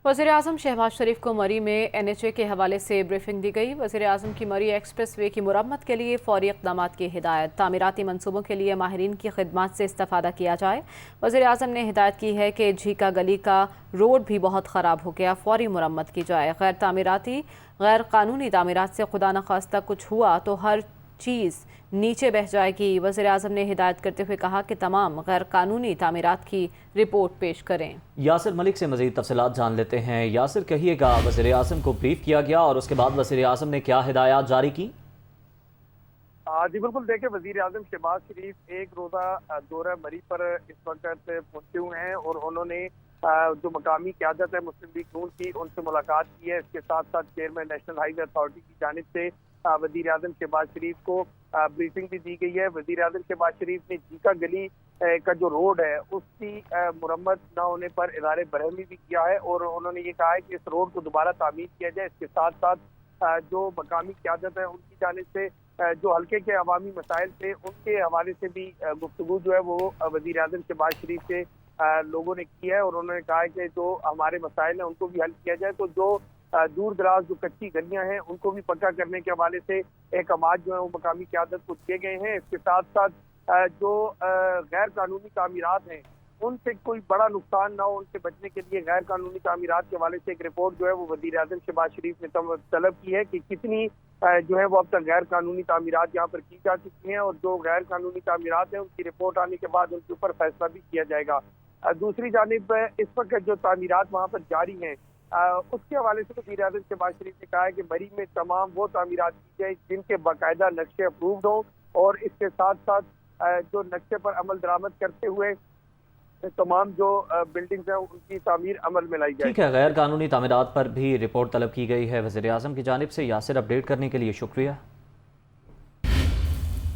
वज़ीर-ए-आज़म शहबाज शरीफ को मरी में NHA के हवाले से ब्रीफिंग दी गई। वज़ीर-ए-आज़म की मरी एक्सप्रेस वे की मुरम्मत के लिए फौरी इक़दामात की हिदायत। तामीराती मंसूबों के लिए माहिरीन की खिदमत से इस्तेफ़ादा किया जाए। वज़ीर-ए-आज़म ने हिदायत की है कि झीका गली का रोड भी बहुत ख़राब हो गया, फौरी मुरम्मत की जाए। गैर कानूनी तामीरात से खुदा न खास्ता कुछ हुआ तो हर चीज़ नीचे बह जाएगी। वज़ीर-ए-आज़म ने हिदायत करते हुए कहा कि तमाम गैर कानूनी तामीरात की रिपोर्ट पेश करें। यासिर मलिक से मज़ीद तफसीलात जान लेते हैं। यासिर, कहिएगा, वज़ीर-ए-आज़म को ब्रीफ किया गया और उसके बाद वज़ीर-ए-आज़म ने क्या हिदायत जारी की? जी बिल्कुल, देखिए, वज़ीर-ए-आज़म शहबाज शरीफ एक रोज़ा दौरा मरी पर इस वक्त पहुंचे हुए हैं और उन्होंने जो मकामी क़यादत है मुस्लिम लीग नून की, उनसे मुलाकात की है। इसके साथ साथ चेयरमैन नेशनल हाईवे अथॉरिटी की जानिब से वज़ीर-ए-आज़म शहबाज शरीफ को ब्रीफिंग भी दी गई है। वज़ीर-ए-आज़म शहबाज शरीफ ने झीका गली का जो रोड है उसकी मुरम्मत न होने पर इज़हार बरहमी भी किया है और उन्होंने ये कहा है कि इस रोड को दोबारा तामीर किया जाए। इसके साथ साथ जो मकामी क़यादत है उनकी जानिब से जो हल्के के अवामी मसाइल थे उनके हवाले से भी गुफ्तगू जो है वो वज़ीर-ए-आज़म शहबाज शरीफ से लोगों ने की है और उन्होंने कहा है कि जो हमारे मसाइल हैं उनको भी हल किया जाए। तो जो दूर दराज जो कच्ची गलियां हैं उनको भी पक्का करने के हवाले से अहकामात जो है वो मकामी क़यादत को दिए गए हैं। इसके साथ साथ जो गैर कानूनी तामीरात हैं उनसे कोई बड़ा नुकसान ना हो, उनसे बचने के लिए गैर कानूनी तामीरात के हवाले से एक रिपोर्ट जो है वो वज़ीर-ए-आज़म शहबाज शरीफ ने तलब की है कि कितनी जो है वो अब तक गैर कानूनी तामीरात यहाँ पर की जा चुकी हैं और जो गैर कानूनी तामीरात हैं उनकी रिपोर्ट आने के बाद उनके ऊपर फैसला भी किया जाएगा। दूसरी जानिब इस वक्त जो तामीरात वहाँ पर जारी हैं उसके हवाले से वज़ीर-ए-आज़म शहबाज शरीफ ने कहा है कि मरी में तमाम वो तामीरात की जाए जिनके बाकायदा नक्शे अप्रूव्ड हों और इसके साथ साथ जो नक्शे पर अमल दरामद करते हुए तमाम जो बिल्डिंग्स हैं उनकी तामीर अमल में लाई जाए। ठीक है, गैर कानूनी तामीरात पर भी रिपोर्ट तलब की गई है वज़ीर-ए-आज़म की जानिब से। यासिर, अपडेट करने के लिए शुक्रिया।